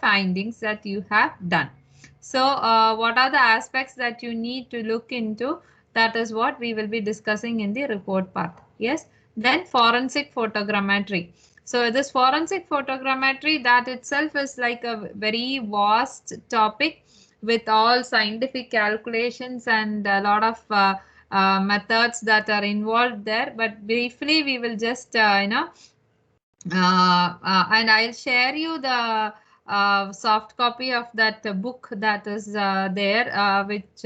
findings that you have done. So what are the aspects that you need to look into? That is what we will be discussing in the report part. Yes. Then forensic photogrammetry. So this forensic photogrammetry, that itself is like a very vast topic with all scientific calculations and a lot of methods that are involved there. But briefly, we will just and I'll share you the soft copy of that book that is there, which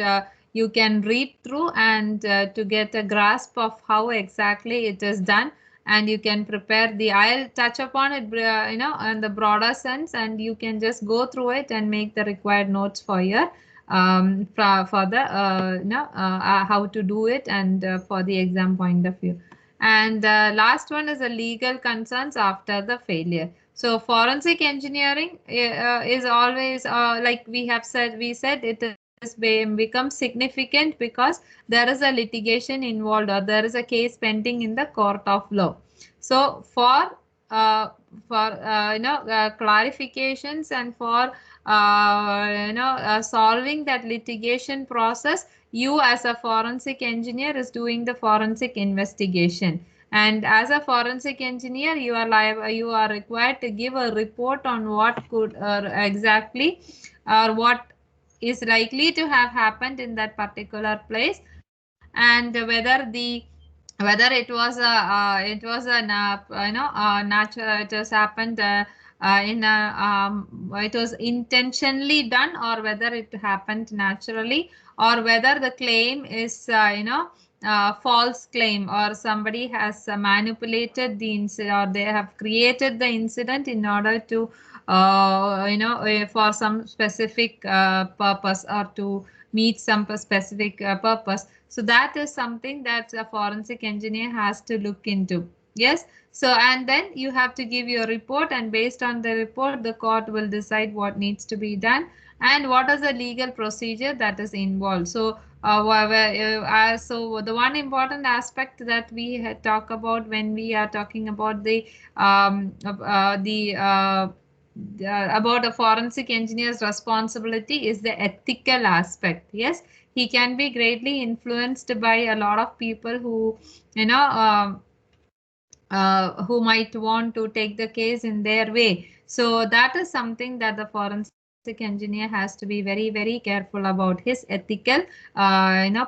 you can read through and to get a grasp of how exactly it is done. And you can prepare the, I'll touch upon it, in the broader sense, and you can just go through it and make the required notes for your for the how to do it and for the exam point of view. And last one is the legal concerns after the failure. So forensic engineering is always like we said it is becomes significant because there is a litigation involved or there is a case pending in the court of law. So uh, for clarifications and for solving that litigation process, you as a forensic engineer is doing the forensic investigation, and as a forensic engineer you are required to give a report on what could exactly or what is likely to have happened in that particular place, and whether it was a natural, it has happened in a it was intentionally done, or whether it happened naturally, or whether the claim is false claim, or somebody has manipulated the incident, or they have created the incident in order to for some specific purpose, or to meet some specific purpose. So that is something that a forensic engineer has to look into. Yes. So and then you have to give your report, and based on the report the court will decide what needs to be done and what is the legal procedure that is involved. So so the one important aspect that we had talk about when we are talking about the about a forensic engineer's responsibility is the ethical aspect. Yes, he can be greatly influenced by a lot of people who you know who might want to take the case in their way. So that is something that the forensic engineer has to be very, very careful about, his ethical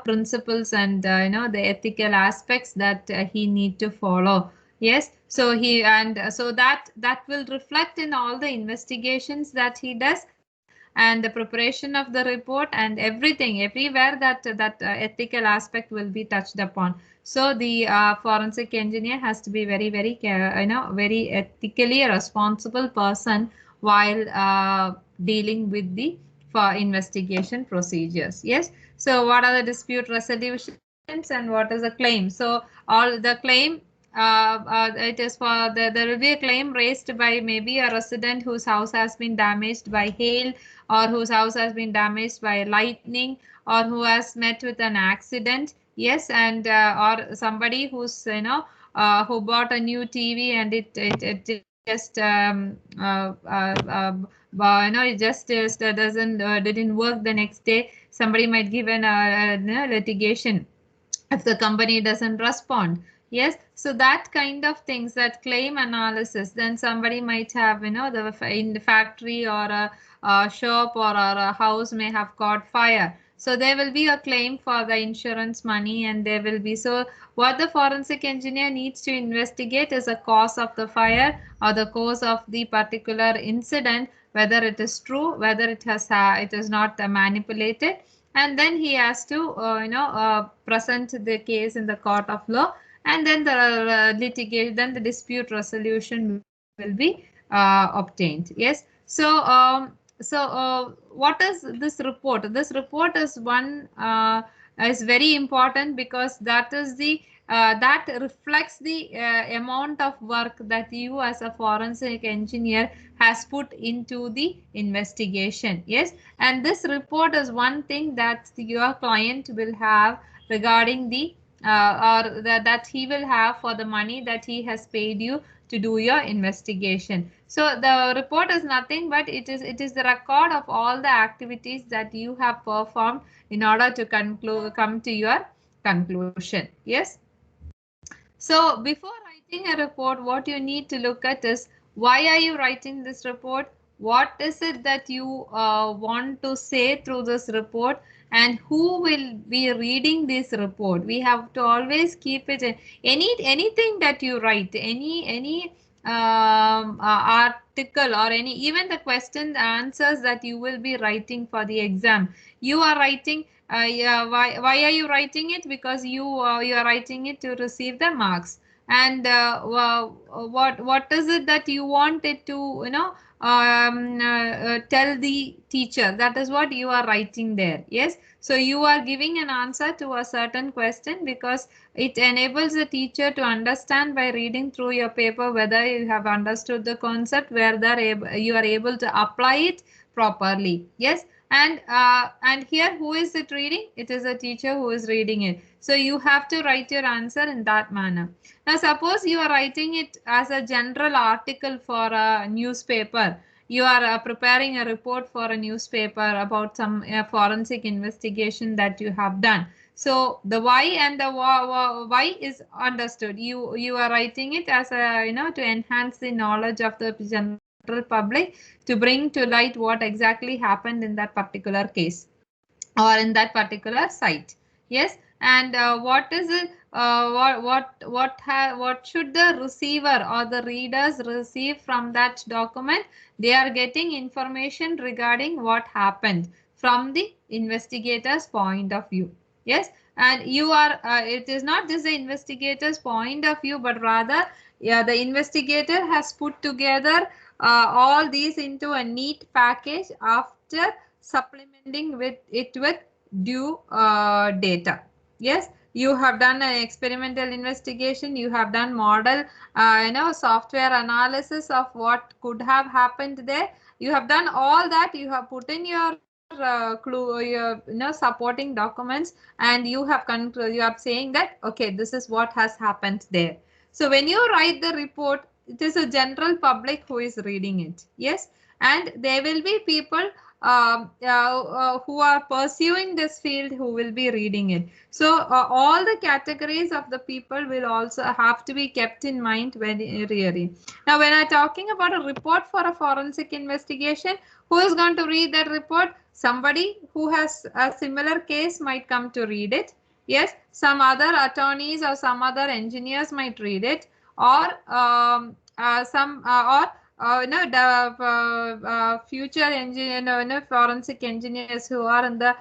principles and the ethical aspects that he need to follow. Yes, so so that will reflect in all the investigations that he does, and the preparation of the report and everything, everywhere that ethical aspect will be touched upon. So the forensic engineer has to be very, very very ethically responsible person while dealing with the for investigation procedures. Yes. So what are the dispute resolutions and what is a claim? So all the claim it is for there will be a claim raised by maybe a resident whose house has been damaged by hail, or whose house has been damaged by lightning, or who has met with an accident. Yes, and or somebody who's who bought a new TV and it just it just doesn't didn't work the next day. Somebody might give an litigation if the company doesn't respond. Yes, so that kind of things, that claim analysis, then somebody might have in the factory or a shop or a house may have caught fire, so there will be a claim for the insurance money, and there will be, so what the forensic engineer needs to investigate is a cause of the fire or the cause of the particular incident, whether it is true, whether it is not manipulated, and then he has to present the case in the court of law, and then the litigate then the dispute resolution will be obtained. Yes. So what is this report? This report is one is very important, because that is the that reflects the amount of work that you as a forensic engineer has put into the investigation. Yes, and this report is one thing that your client will have regarding the that he will have for the money that he has paid you to do your investigation. So the report is nothing but it is the record of all the activities that you have performed in order to come to your conclusion. Yes. So before writing a report, what you need to look at is why are you writing this report? What is it that you want to say through this report? And who will be reading this report? We have to always keep it in anything that you write, any article or any even the question answers that you will be writing for the exam. You are writing yeah, why are you writing it? Because you are writing it to receive the marks. And what is it that you want it to tell the teacher? That is what you are writing there. Yes. So you are giving an answer to a certain question because it enables the teacher to understand by reading through your paper whether you have understood the concept, whether you are able to apply it properly. Yes. And here who is it reading? It is a teacher who is reading it. So you have to write your answer in that manner. Now suppose you are writing it as a general article for a newspaper. You are preparing a report for a newspaper about some forensic investigation that you have done. So the why and the why is understood. You are writing it as a to enhance the knowledge of the general public, to bring to light what exactly happened in that particular case or in that particular site. Yes. And what is it? What should the receiver or the readers receive from that document? They are getting information regarding what happened from the investigator's point of view. Yes. And you are it is not just the investigator's point of view, but rather yeah, the investigator has put together all these into a neat package after supplementing with due data. Yes, you have done an experimental investigation, you have done model software analysis of what could have happened there. You have done all that, you have put in your your supporting documents, and you have you are saying that okay, this is what has happened there. So when you write the report, it is a general public who is reading it. Yes. And there will be people who are pursuing this field who will be reading it. So all the categories of the people will also have to be kept in mind when really. Now when I'm talking about a report for a forensic investigation, who is going to read that report? Somebody who has a similar case might come to read it. Yes, some other attorneys or some other engineers might read it, or some or the future engineer, forensic engineers who are in the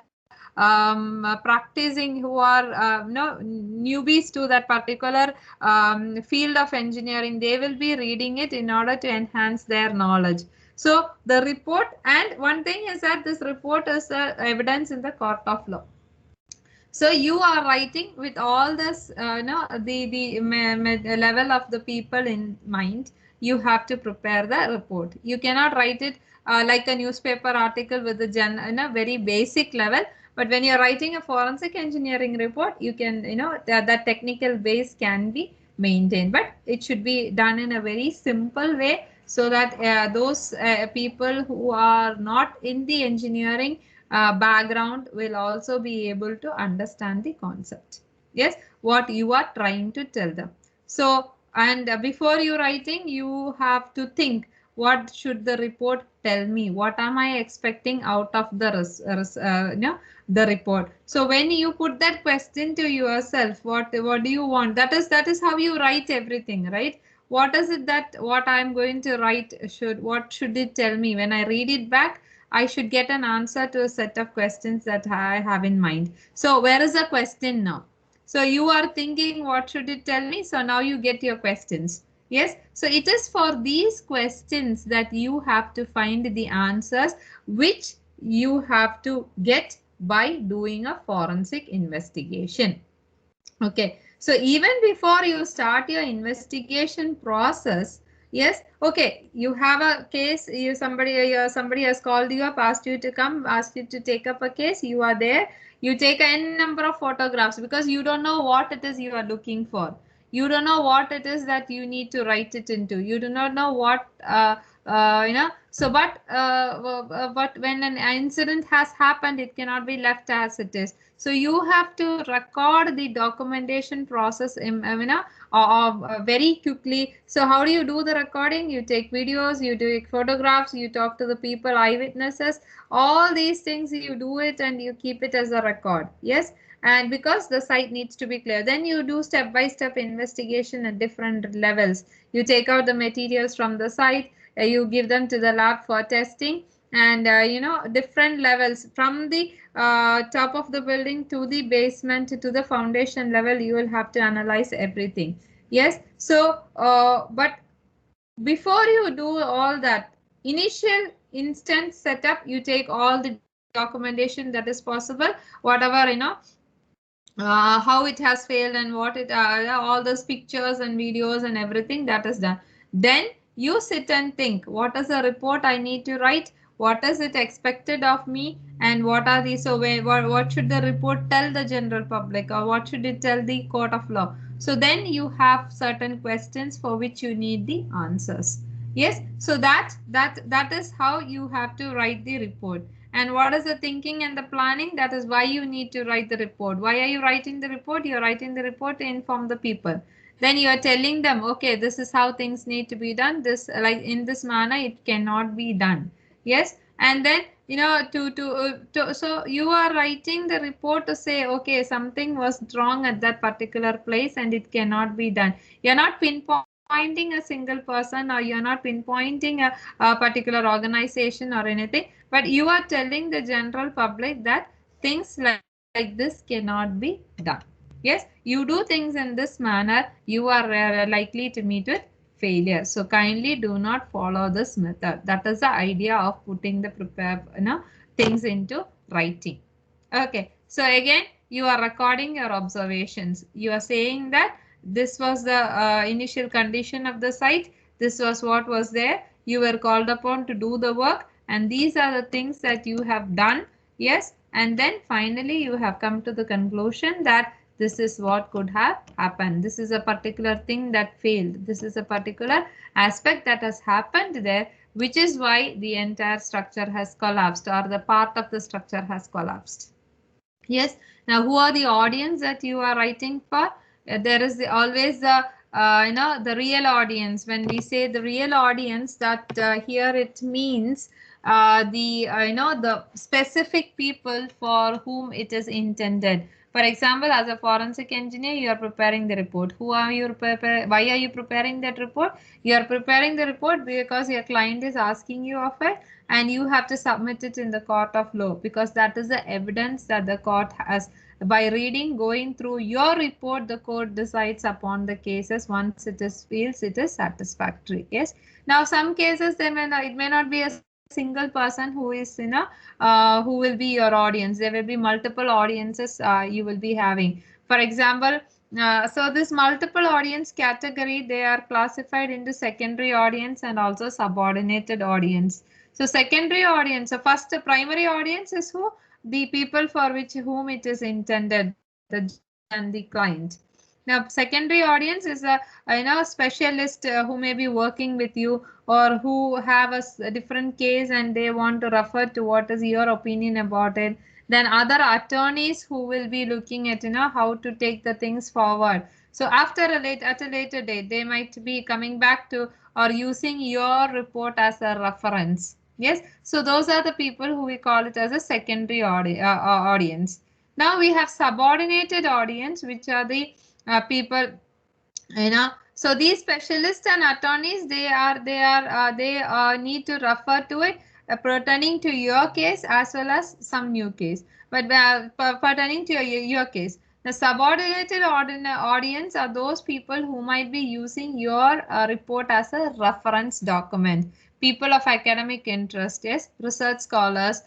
practicing, who are newbies to that particular field of engineering. They will be reading it in order to enhance their knowledge. So the report, and one thing is that this report is evidence in the court of law. So you are writing with all this the level of the people in mind. You have to prepare the report. You cannot write it like a newspaper article with a very basic level. But when you're writing a forensic engineering report, you can that technical base can be maintained, but it should be done in a very simple way, so that those people who are not in the engineering background will also be able to understand the concept. Yes, what you are trying to tell them. So, and before you writing, you have to think, what should the report tell me? What am I expecting out of the the report? So when you put that question to yourself, what do you want? That is how you write everything, right? What is it that what I'm going to write what should it tell me? When I read it back, I should get an answer to a set of questions that I have in mind. So where is the question now? So you are thinking, what should it tell me? So now you get your questions. Yes. So it is for these questions that you have to find the answers, which you have to get by doing a forensic investigation. Okay. So even before you start your investigation process, yes, okay, you have a case, somebody has called you up, asked you to come, asked you to take up a case, you are there, you take n number of photographs because you don't know what it is you are looking for. You don't know what it is that you need to write it into. You do not know what so but when an incident has happened, it cannot be left as it is. So you have to record the documentation process very quickly. So how do you do the recording? You take videos, you do photographs, you talk to the people, eyewitnesses, all these things you do it and you keep it as a record. Yes. And because the site needs to be clear, then you do step-by-step investigation at different levels. You take out the materials from the site, you give them to the lab for testing, and different levels from the top of the building to the basement to the foundation level, you will have to analyze everything. Yes. So but before you do all that initial instance setup, you take all the documentation that is possible, whatever how it has failed and what it all those pictures and videos and everything that is done. Then you sit and think, what is the report I need to write, what is it expected of me, and what are the what should the report tell the general public, or what should it tell the court of law. So then you have certain questions for which you need the answers. Yes. So that is how you have to write the report. And what is the thinking and the planning? That is why you need to write the report. Why are you writing the report? You're writing the report to inform the people. Then you are telling them, okay, this is how things need to be done. This, like in this manner, it cannot be done. Yes. And then, so you are writing the report to say, okay, something was wrong at that particular place and it cannot be done. You're not pinpointing a single person, or you're not pinpointing a particular organization or anything, but you are telling the general public that things like this cannot be done. Yes. You do things in this manner, you are likely to meet with failure. So kindly do not follow this method. That is the idea of putting the things into writing. Okay. So again, you are recording your observations. You are saying that this was the initial condition of the site. This was what was there. You were called upon to do the work, and these are the things that you have done. Yes. And then finally you have come to the conclusion that this is what could have happened. This is a particular thing that failed. This is a particular aspect that has happened there, which is why the entire structure has collapsed, or the part of the structure has collapsed. Yes. Now, who are the audience that you are writing for? There is always the the real audience. When we say the real audience, that here it means the specific people for whom it is intended. For example, as a forensic engineer, you are preparing the report. Who are you why are you preparing that report? You are preparing the report because your client is asking you of it, and you have to submit it in the court of law, because that is the evidence that the court has. By going through your report, the court decides upon the cases. Once it is feels it is satisfactory. Yes. Now some cases it may not be a single person who is who will be your audience. There will be multiple audiences you will be having. For example, so this multiple audience category, they are classified into secondary audience and also subordinated audience. So secondary audience, so first the primary audience is who? The people for whom it is intended, the judge and the client. Now secondary audience is a specialist who may be working with you, or who have a different case and they want to refer to what is your opinion about it. Then other attorneys who will be looking at how to take the things forward. So at a later date, they might be coming back to or using your report as a reference. Yes. So those are the people who we call it as a secondary audience. Now we have subordinated audience, which are the people, so these specialists and attorneys, they need to refer to it pertaining to your case as well as some new case, but pertaining to your case. The subordinated audience are those people who might be using your report as a reference document. People of academic interest, yes, research scholars,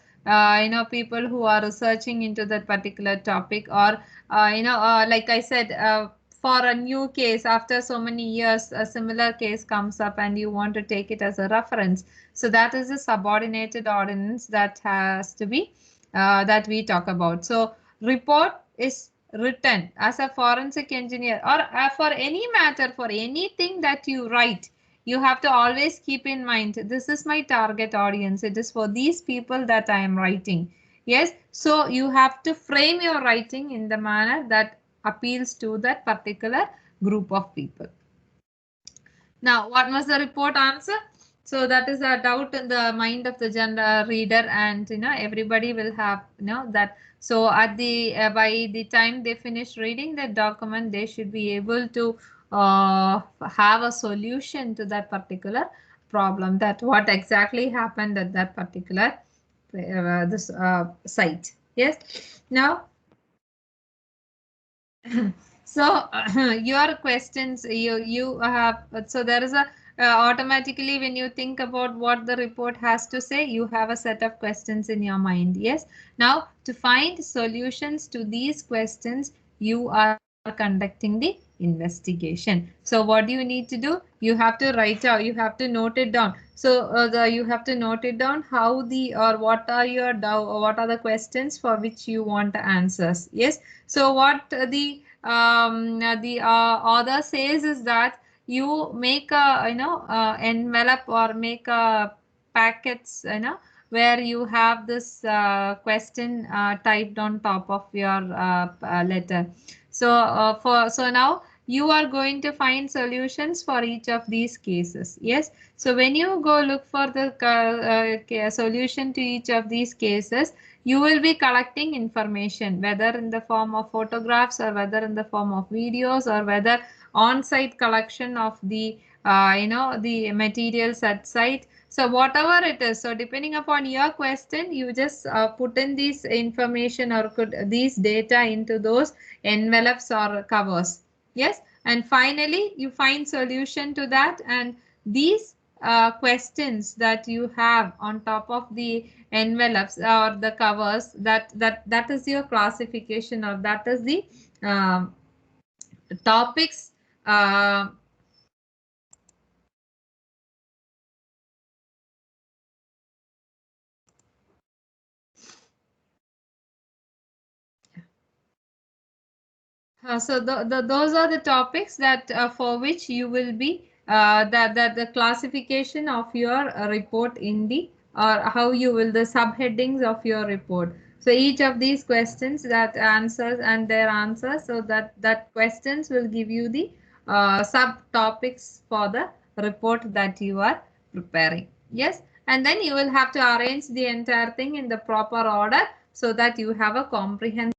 people who are researching into that particular topic, or like I said, for a new case, after so many years a similar case comes up and you want to take it as a reference. So that is a subordinated audience that has to be that we talk about. So report is written as a forensic engineer, or for any matter, for anything that you write, you have to always keep in mind, this is my target audience. It is for these people that I am writing. Yes, so you have to frame your writing in the manner that appeals to that particular group of people. Now, what must the report answer? So that is a doubt in the mind of the general reader, and everybody will have that. So at the by the time they finish reading the document, they should be able to have a solution to that particular problem. That what exactly happened at that particular this site. Yes. Now. So your questions, you have, so there is a automatically when you think about what the report has to say, you have a set of questions in your mind. Yes, now to find solutions to these questions, you are conducting the investigation. So what do you need to do? You have to write out, you have to note it down. So you have to note it down how the, or what are your what are the questions for which you want answers. Yes, so what the author says is that you make a envelope, or make a packets where you have this question typed on top of your letter. So so now you are going to find solutions for each of these cases. Yes, so when you go look for the solution to each of these cases, you will be collecting information, whether in the form of photographs, or whether in the form of videos, or whether on-site collection of the the materials at site. So whatever it is, so depending upon your question, you just put in these information, or could these data into those envelopes or covers. Yes, and finally you find solution to that, and these questions that you have on top of the envelopes or the covers, that is your classification, or that is the um, topics. So those are the topics that for which you will be the classification of your report in the, or how you will, the subheadings of your report. So each of these questions that answers and their answers, so that questions will give you the subtopics for the report that you are preparing. Yes, and then you will have to arrange the entire thing in the proper order, so that you have a comprehensive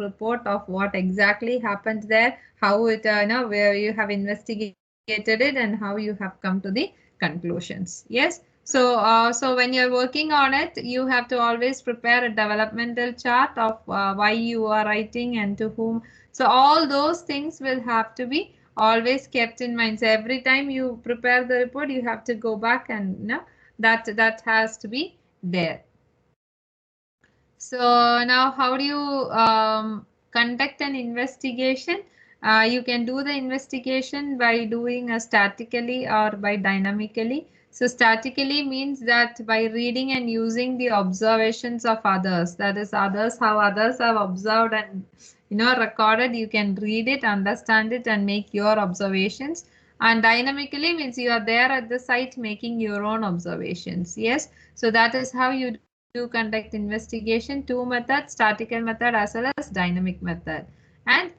report of what exactly happened there, how it where you have investigated it, and how you have come to the conclusions. Yes, so so when you're working on it, you have to always prepare a developmental chart of why you are writing and to whom. So all those things will have to be always kept in mind. So every time you prepare the report, you have to go back, and that has to be there. So now, how do you conduct an investigation? You can do the investigation by doing statically or by dynamically. So statically means that by reading and using the observations of others, that is others, how others have observed and recorded, you can read it, understand it, and make your observations. And dynamically means you are there at the site making your own observations. Yes, so that is how you to conduct investigation. Two methods, statical method as well as dynamic method. And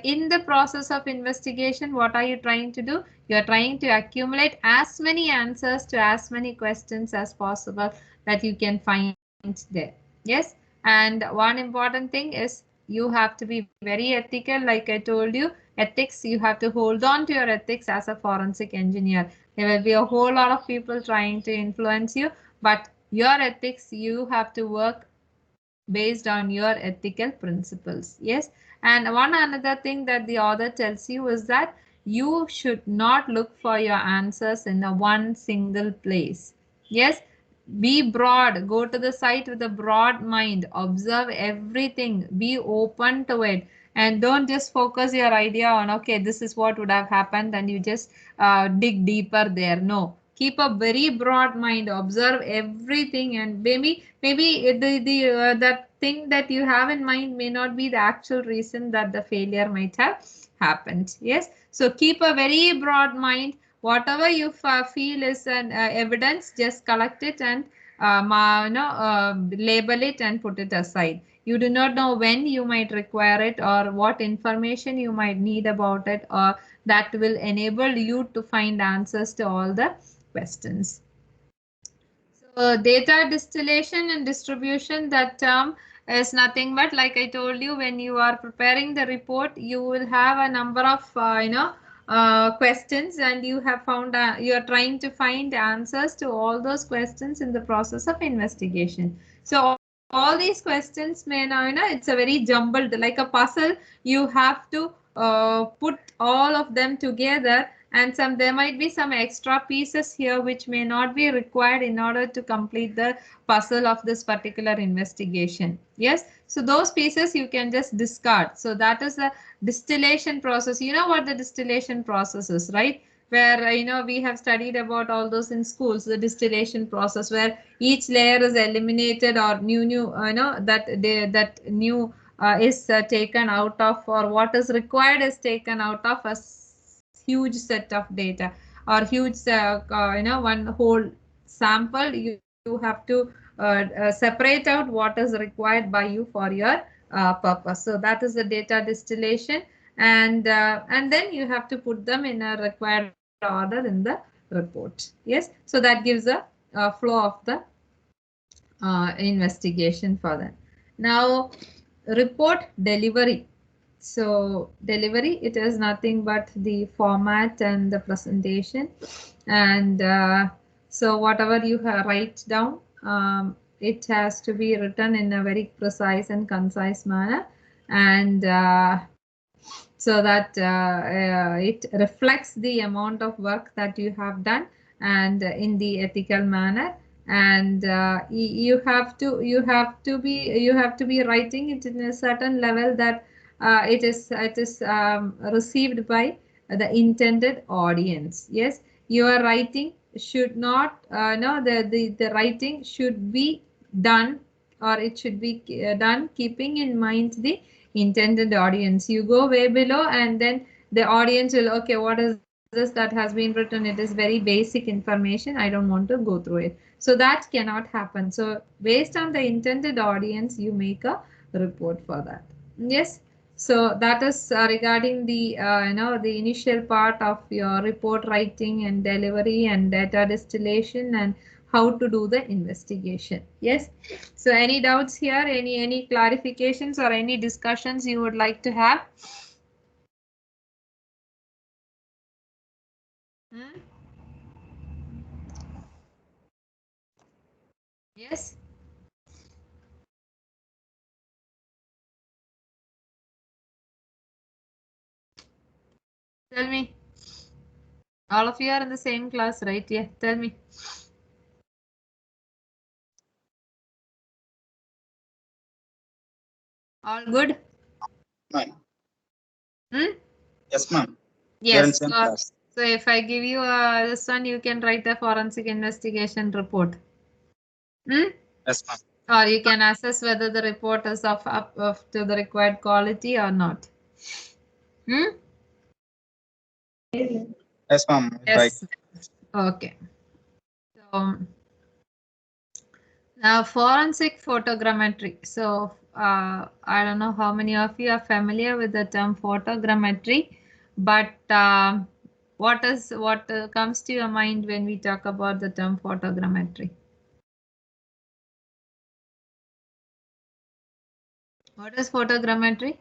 in the process of investigation, what are you trying to do? You are trying to accumulate as many answers to as many questions as possible that you can find there. Yes, and one important thing is you have to be very ethical. Like I told you, ethics, you have to hold on to your ethics as a forensic engineer. There will be a whole lot of people trying to influence you, but your ethics, you have to work based on your ethical principles. Yes, and one another thing that the author tells you is that you should not look for your answers in a one single place. Yes, be broad, go to the site with a broad mind, observe everything, be open to it, and don't just focus your idea on, okay, this is what would have happened, and you just dig deeper there. No, keep a very broad mind, observe everything, and maybe the that thing that you have in mind may not be the actual reason that the failure might have happened. Yes, so keep a very broad mind. Whatever you feel is an evidence, just collect it and label it and put it aside. You do not know when you might require it or what information you might need about it, or that will enable you to find answers to all the questions. So data distillation and distribution, that term is nothing but, like I told you, when you are preparing the report, you will have a number of questions, and you have found you are trying to find answers to all those questions in the process of investigation. So all these questions may now, it's a very jumbled, like a puzzle. You have to put all of them together, and there might be some extra pieces here which may not be required in order to complete the puzzle of this particular investigation. Yes, so those pieces you can just discard. So that is the distillation process. You know what the distillation process is, right? Where we have studied about all those in schools, the distillation process, where each layer is eliminated, or that new is taken out of, or what is required is taken out of a huge set of data, or huge one whole sample. You have to separate out what is required by you for your purpose. So that is the data distillation, and then you have to put them in a required order in the report. Yes, so that gives a flow of the investigation for that. Now, report delivery. So delivery, it is nothing but the format and the presentation, and so whatever you write down, it has to be written in a very precise and concise manner, and so that it reflects the amount of work that you have done, and in the ethical manner. And you have to be writing it in a certain level that it is received by the intended audience. Yes, your writing should not no the writing should be done, or it should be done keeping in mind the intended audience. You go way below, and then the audience will, okay, what is this that has been written? It is very basic information, I don't want to go through it. So that cannot happen. So based on the intended audience, you make a report for that. Yes, so that is regarding the the initial part of your report writing and delivery and data distillation, and how to do the investigation. Yes, so any doubts here, any clarifications or any discussions you would like to have? Hmm? Yes. Tell me. All of you are in the same class, right? Yeah, tell me. All good? Ma'am. Hmm? Yes, ma'am. Yes. So if I give you this one, you can write a forensic investigation report. Hmm? Yes, ma'am. Or you can assess whether the report is up to the required quality or not. Hmm? Yes, ma'am. Yes. Okay. So now forensic photogrammetry. So I don't know how many of you are familiar with the term photogrammetry, but what comes to your mind when we talk about the term photogrammetry? What is photogrammetry?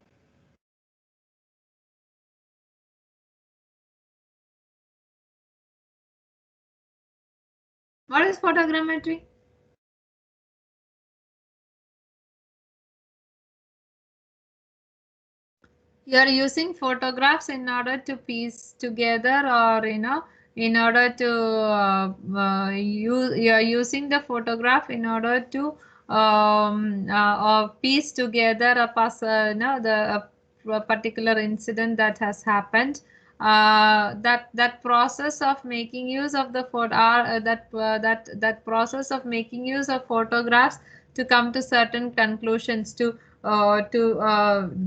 What is photogrammetry? You are using photographs in order to piece together, or in order to you are using the photograph in order to piece together a puzzle, a particular incident that has happened, that process of making use of the photo, that process of making use of photographs to come to certain conclusions, to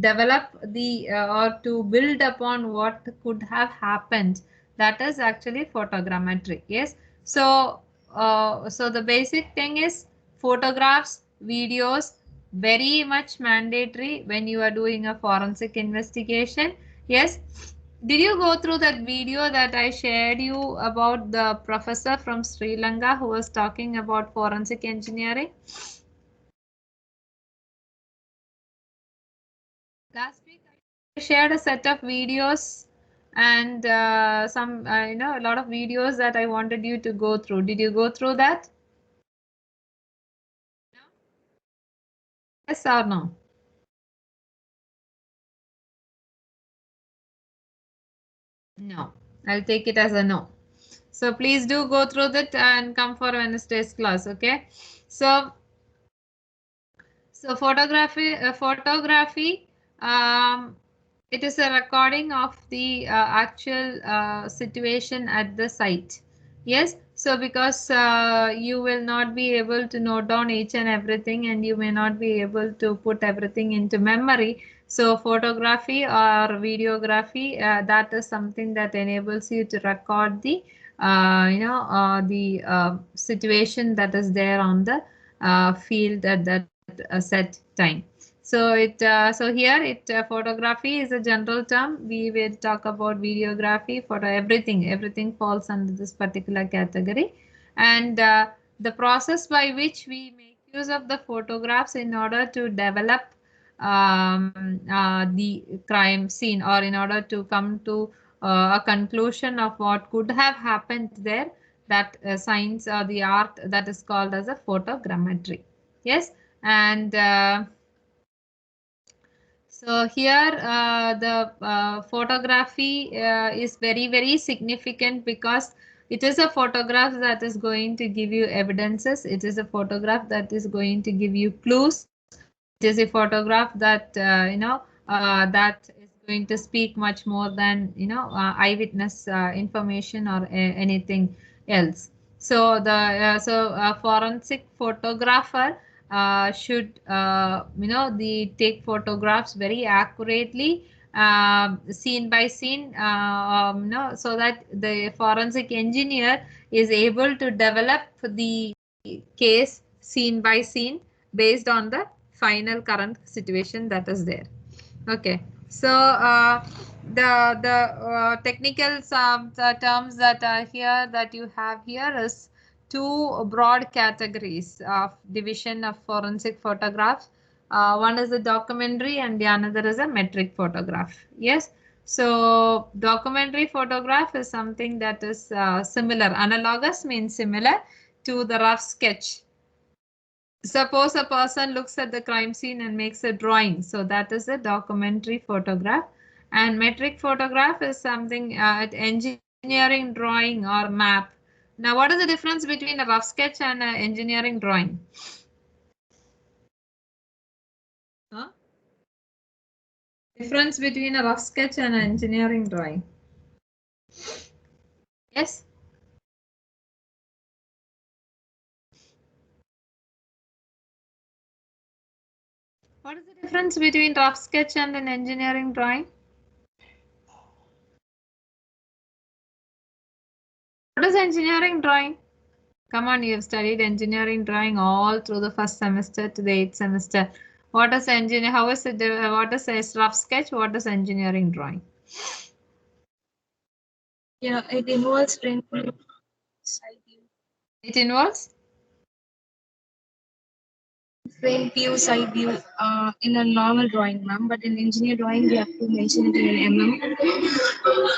develop the or to build upon what could have happened, that is actually photogrammetry. Yes. So so the basic thing is photographs, videos, very much mandatory when you are doing a forensic investigation. Yes. Did you go through that video that I shared you about the professor from Sri Lanka who was talking about forensic engineering? Last week I shared a set of videos and some a lot of videos that I wanted you to go through. Did you go through that? Yes or no? No. I'll take it as a no. So please do go through that and come for Wednesday's class. Okay. So photography, it is a recording of the actual situation at the site. Yes. So because you will not be able to note down each and everything, and you may not be able to put everything into memory. So photography or videography, that is something that enables you to record the situation that is there on the field at that set time. So here photography is a general term. We will talk about videography, photo, everything falls under this particular category. And the process by which we make use of the photographs in order to develop the crime scene, or in order to come to a conclusion of what could have happened there, that science or the art that is called as a photogrammetry. Yes. And so here the photography is very significant, because it is a photograph that is going to give you evidences. It is a photograph that is going to give you clues. It is a photograph that that is going to speak much more than eyewitness information or anything else. So the forensic photographer should take photographs very accurately, scene by scene, so that the forensic engineer is able to develop the case scene by scene based on the final current situation that is there. Okay. So the technical terms that are here, that you have here, is two broad categories of division of forensic photographs. One is a documentary and the another is a metric photograph. Yes. So documentary photograph is something that is similar. Analogous means similar to the rough sketch. Suppose a person looks at the crime scene and makes a drawing. So that is a documentary photograph. And metric photograph is something engineering drawing or map. Now, what is the difference between a rough sketch and an engineering drawing? Huh? Difference between a rough sketch and an engineering drawing. Yes? What is the difference between rough sketch and an engineering drawing? What is engineering drawing? Come on, you have studied engineering drawing all through the first semester to the 8th semester. What is engineer? How is it? What is a rough sketch? What is engineering drawing? Yeah, it involves front view, side view. It involves Front view, side view in a normal drawing, ma'am. But in engineer drawing, we have to mention it in mm.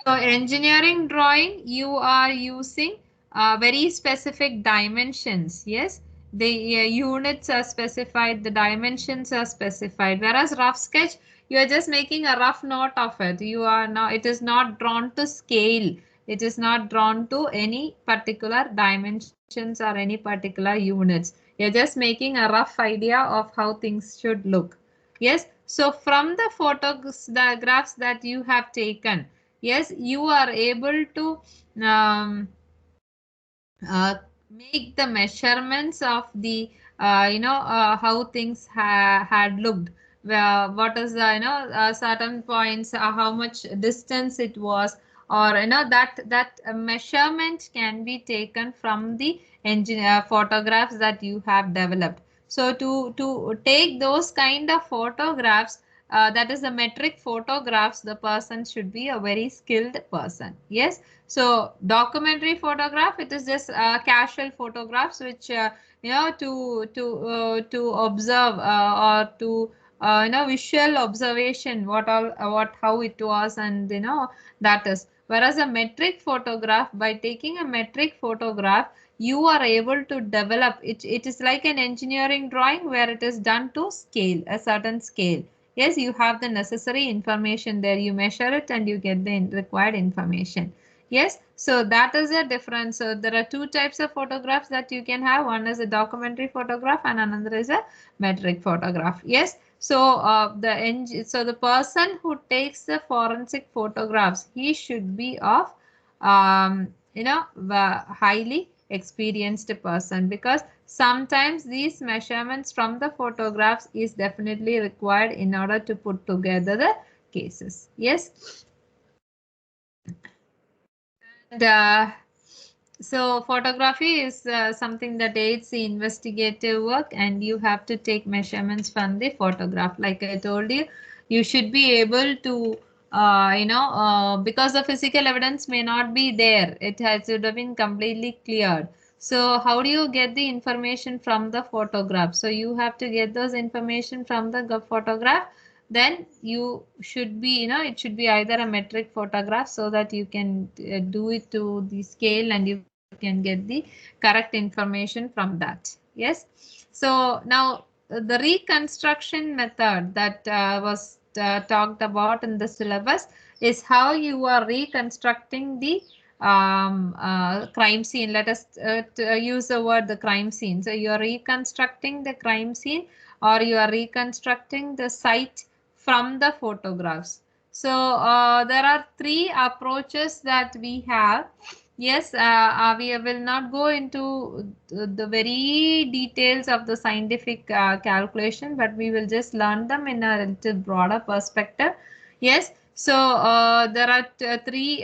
So engineering drawing, you are using very specific dimensions. Yes, the units are specified, the dimensions are specified. Whereas rough sketch, you are just making a rough note of it. You are now, it is not drawn to scale. It is not drawn to any particular dimensions or any particular units. You're just making a rough idea of how things should look. Yes. So from the photographs that you have taken, yes, you are able to um, make the measurements of the how things had looked, where what is the certain points, how much distance it was, or that measurement can be taken from the engineer photographs that you have developed. So to take those kind of photographs, that is the metric photographs, the person should be a very skilled person. Yes. So documentary photograph, it is just casual photographs which to observe or to visual observation what all what how it was, and that is. Whereas a metric photograph, by taking a metric photograph, you are able to develop it. It is like an engineering drawing where it is done to scale, a certain scale. Yes, you have the necessary information there. You measure it and you get the required information. Yes, so that is a difference. So there are two types of photographs that you can have. One is a documentary photograph and another is a metric photograph. Yes, so the person who takes the forensic photographs, he should be of highly experienced person, because sometimes these measurements from the photographs is definitely required in order to put together the cases. Yes. And so photography is something that aids the investigative work, and you have to take measurements from the photograph. Like I told you, you should be able to because the physical evidence may not be there, it has to have been completely cleared. So how do you get the information from the photograph? So you have to get those information from the photograph. Then you should be, it should be either a metric photograph, so that you can do it to the scale and you can get the correct information from that. Yes. So now the reconstruction method that was talked about in the syllabus is how you are reconstructing the crime scene. Let us use the word the crime scene. So you are reconstructing the crime scene, or you are reconstructing the site from the photographs. So there are three approaches that we have. Yes, we will not go into the very details of the scientific calculation, but we will just learn them in a little broader perspective. Yes, so there are three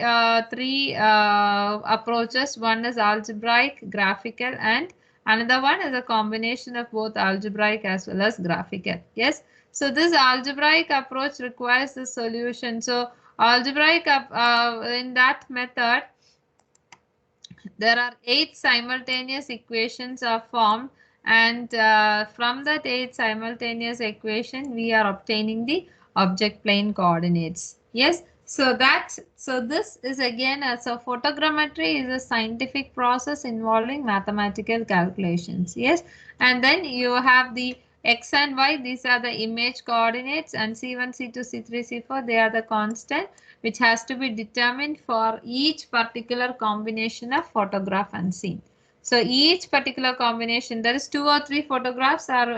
approaches. One is algebraic, graphical, and another one is a combination of both algebraic as well as graphical. Yes. So this algebraic approach requires the solution. So algebraic in that method, there are 8 simultaneous equations are formed, and from that 8 simultaneous equation we are obtaining the object plane coordinates. Yes, so this is again so photogrammetry is a scientific process involving mathematical calculations. Yes, and then you have the x and y, these are the image coordinates, and c1, c2, c3, c4, they are the constant which has to be determined for each particular combination of photograph and scene. So each particular combination, there is 2 or 3 photographs are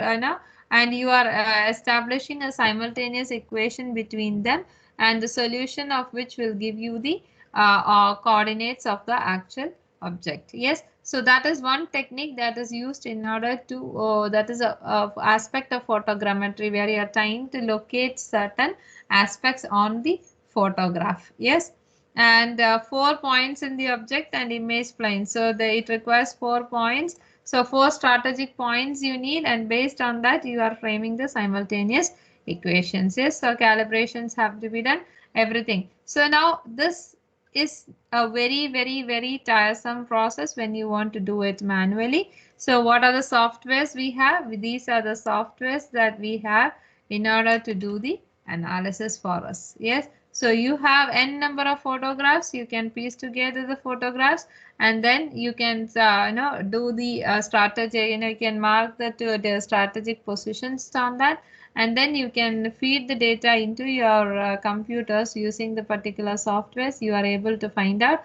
and you are establishing a simultaneous equation between them, and the solution of which will give you the coordinates of the actual object. Yes, so that is one technique that is used in order to that is a aspect of photogrammetry, where you are trying to locate certain aspects on the photograph. Yes, and 4 points in the object and image plane. So it requires 4 points. So 4 strategic points you need, and based on that you are framing the simultaneous equations. Yes, so calibrations have to be done, everything. So now this is a very tiresome process when you want to do it manually. So what are the softwares we have? These are the softwares that we have in order to do the analysis for us. Yes, so you have n number of photographs, you can piece together the photographs, and then you can do the strategy, you can mark the strategic positions on that, and then you can feed the data into your computers using the particular softwares. You are able to find out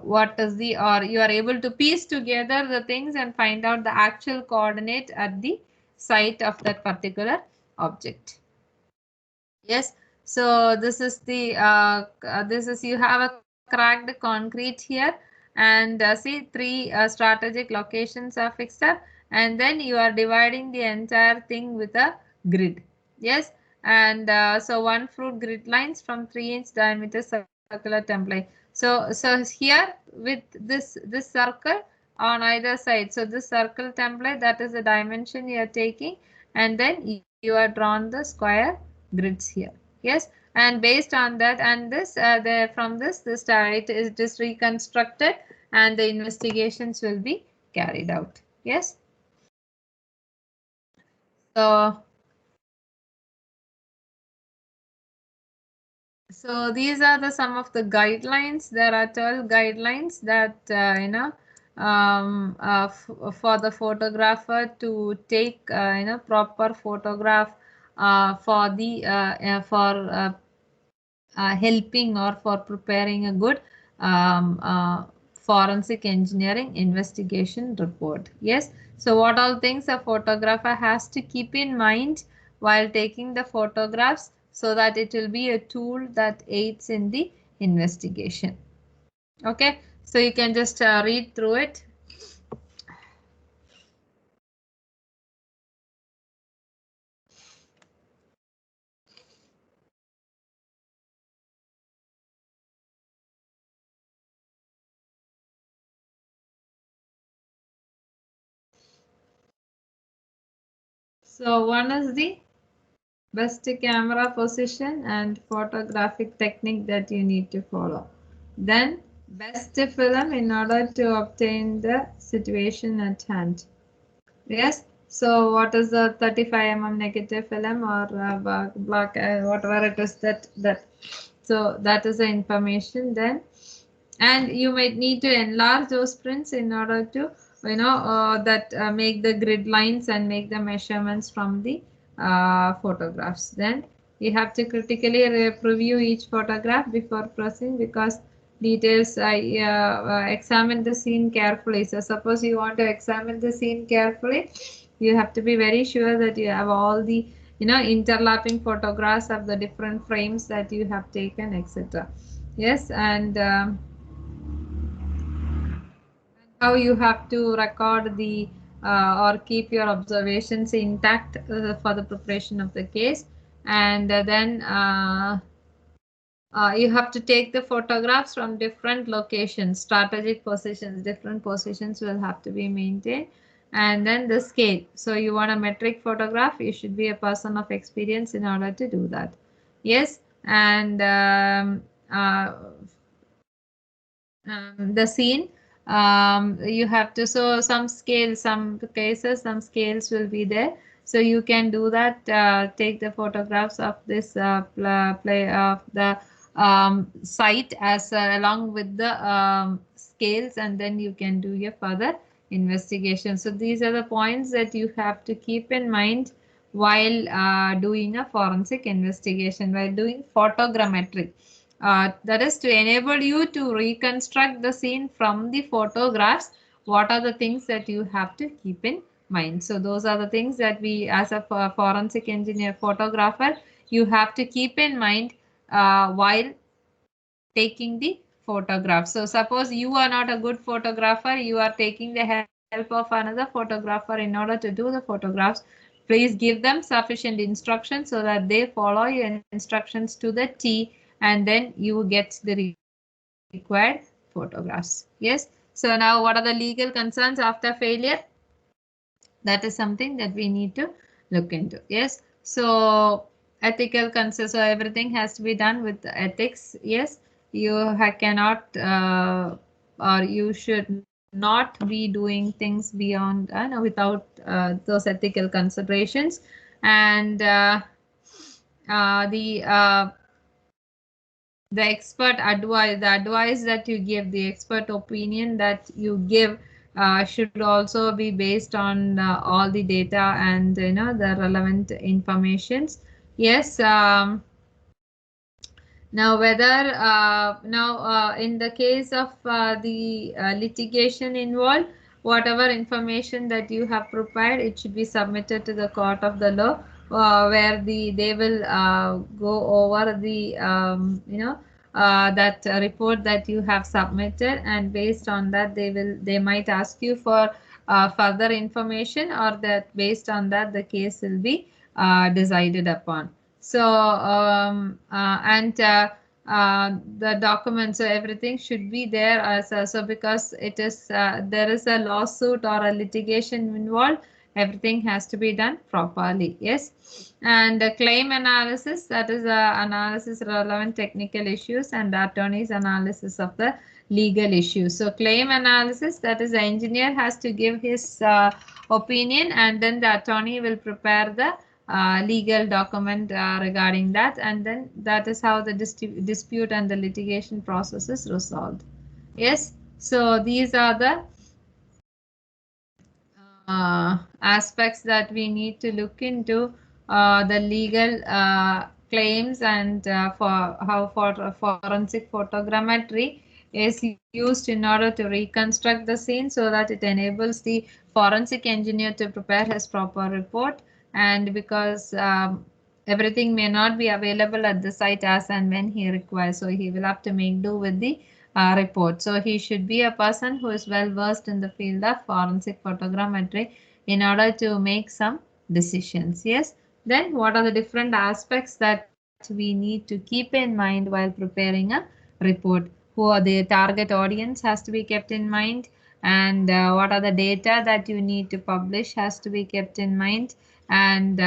what is the, or you are able to piece together the things and find out the actual coordinate at the site of that particular object. Yes, So this is the you have a cracked concrete here, and see three strategic locations are fixed up, and then you are dividing the entire thing with a grid. Yes, and so one fruit grid lines from 3-inch diameter circular template. So here with this circle on either side. So this circle template, that is the dimension you are taking, and then you are drawn the square grids here. Yes, and based on that, and this from this it is reconstructed, and the investigations will be carried out. Yes, so these are the some of the guidelines. There are 12 guidelines that for the photographer to take proper photograph for the helping or for preparing a good forensic engineering investigation report. Yes, so what all things a photographer has to keep in mind while taking the photographs, so that it will be a tool that aids in the investigation. Okay, so you can just read through it. So one is the best camera position and photographic technique that you need to follow. Then best film in order to obtain the situation at hand. Yes. So what is the 35 mm negative film or black whatever it is that so that is the information. Then and you might need to enlarge those prints in order to make the grid lines and make the measurements from the photographs. Then you have to critically review each photograph before pressing, because details examine the scene carefully. So suppose you want to examine the scene carefully, you have to be very sure that you have all the interlapping photographs of the different frames that you have taken, etc. Yes, and how you have to record the or keep your observations intact for the preparation of the case. And then you have to take the photographs from different locations, strategic positions. Different positions will have to be maintained. And then the scale. So you want a metric photograph, you should be a person of experience in order to do that. Yes, and the scene, you have to, so some scales, some cases, some scales will be there, so you can do that. Take the photographs of this play of the site as along with the scales, and then you can do your further investigation. So these are the points that you have to keep in mind while doing a forensic investigation, while doing photogrammetry. That is to enable you to reconstruct the scene from the photographs. What are the things that you have to keep in mind? So those are the things that we, as a forensic engineer photographer, you have to keep in mind while taking the photograph. So suppose you are not a good photographer, you are taking the help of another photographer in order to do the photographs. Please give them sufficient instructions so that they follow your instructions to the T, and then you get the required photographs. Yes. So now what are the legal concerns after failure? That is something that we need to look into. Yes. So ethical concerns. So everything has to be done with ethics. Yes. You cannot or you should not be doing things beyond without those ethical considerations. And the expert advice, the advice that you give, the expert opinion that you give should also be based on all the data and the relevant informations. Yes. Now whether in the case of the litigation involved, whatever information that you have prepared, it should be submitted to the court of the law where they will go over the that report that you have submitted, and based on that they might ask you for further information, or that based on that the case will be decided upon. So the documents, so everything should be there as so because it is there is a lawsuit or a litigation involved, everything has to be done properly. Yes. And claim analysis, that is analysis relevant technical issues, and attorney's analysis of the legal issues. So claim analysis, that is the engineer has to give his opinion, and then the attorney will prepare the legal document regarding that, and then that is how the dispute and the litigation process is resolved. Yes. So these are the aspects that we need to look into, the legal claims, and for how forensic photogrammetry is used in order to reconstruct the scene, so that it enables the forensic engineer to prepare his proper report. And because everything may not be available at the site as and when he requires, so he will have to make do with the report. So he should be a person who is well versed in the field of forensic photogrammetry in order to make some decisions. Yes. Then what are the different aspects that we need to keep in mind while preparing a report? Who are the target audience has to be kept in mind, and what are the data that you need to publish has to be kept in mind, and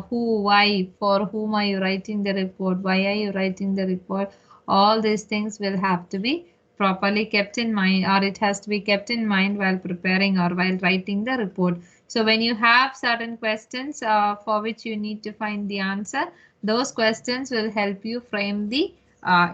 who, why, for whom are you writing the report, why are you writing the report, all these things will have to be properly kept in mind, or it has to be kept in mind while preparing or while writing the report. So when you have certain questions for which you need to find the answer, those questions will help you frame the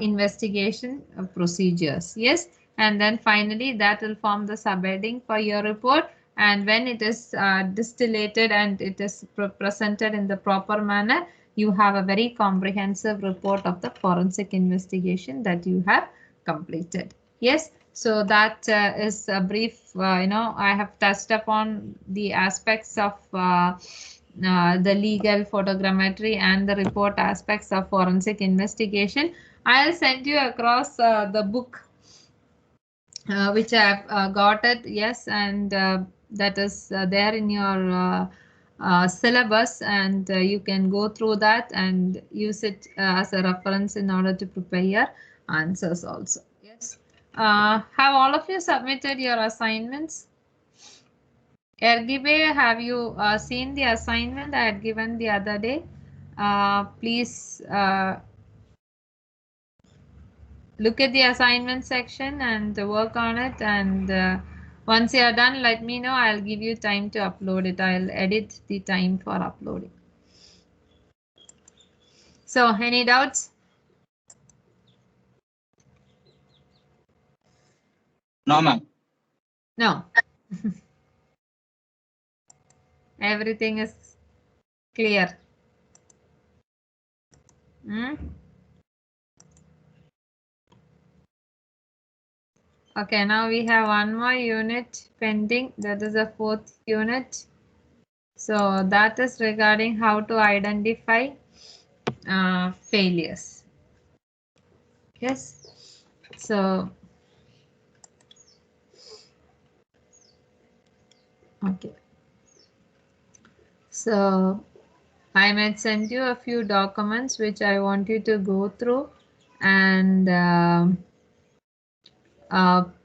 investigation procedures. Yes. And then finally that will form the subheading for your report, and when it is distillated and it is presented in the proper manner, you have a very comprehensive report of the forensic investigation that you have completed. Yes. So that is a brief, I have touched upon the aspects of the legal photogrammetry and the report aspects of forensic investigation. I'll send you across the book which I have got it. Yes. And that is there in your syllabus, and you can go through that and use it as a reference in order to prepare your answers also. Yes. Have all of you submitted your assignments? Ergibe, have you seen the assignment I had given the other day? Please look at the assignment section and work on it, and once you are done, let me know. I'll give you time to upload it. I'll edit the time for uploading. So any doubts? No, ma'am. No. Everything is clear. Okay, now we have one more unit pending. That is the 4th unit. So that is regarding how to identify failures. Yes. So okay. So I might send you a few documents which I want you to go through and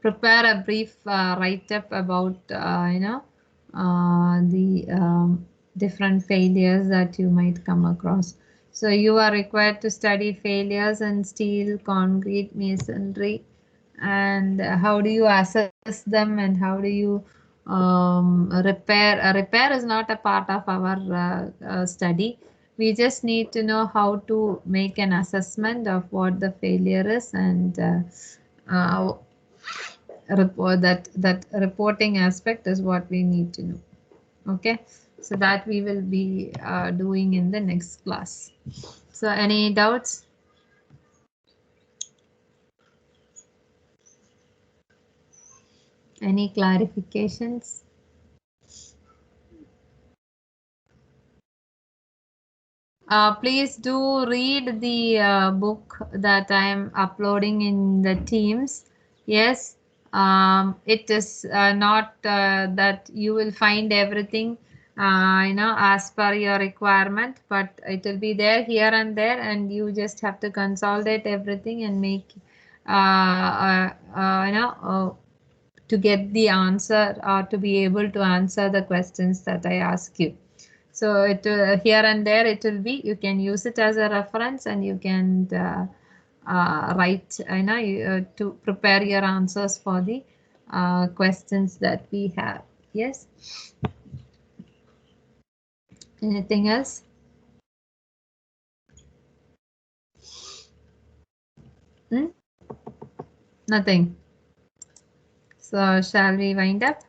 prepare a brief write-up about the different failures that you might come across. So you are required to study failures in steel, concrete, masonry, and how do you assess them, and how do you repair. Repair is not a part of our study. We just need to know how to make an assessment of what the failure is, and report that reporting aspect is what we need to know. Okay, so that we will be doing in the next class. So any doubts? Any clarifications? Please do read the book that I am uploading in the Teams. Yes, it is not that you will find everything, as per your requirement, but it will be there here and there, and you just have to consolidate everything and make, to get the answer or to be able to answer the questions that I ask you. So it here and there it will be, you can use it as a reference, and you can write, to prepare your answers for the questions that we have. Yes. Anything else? Nothing. So shall we wind up?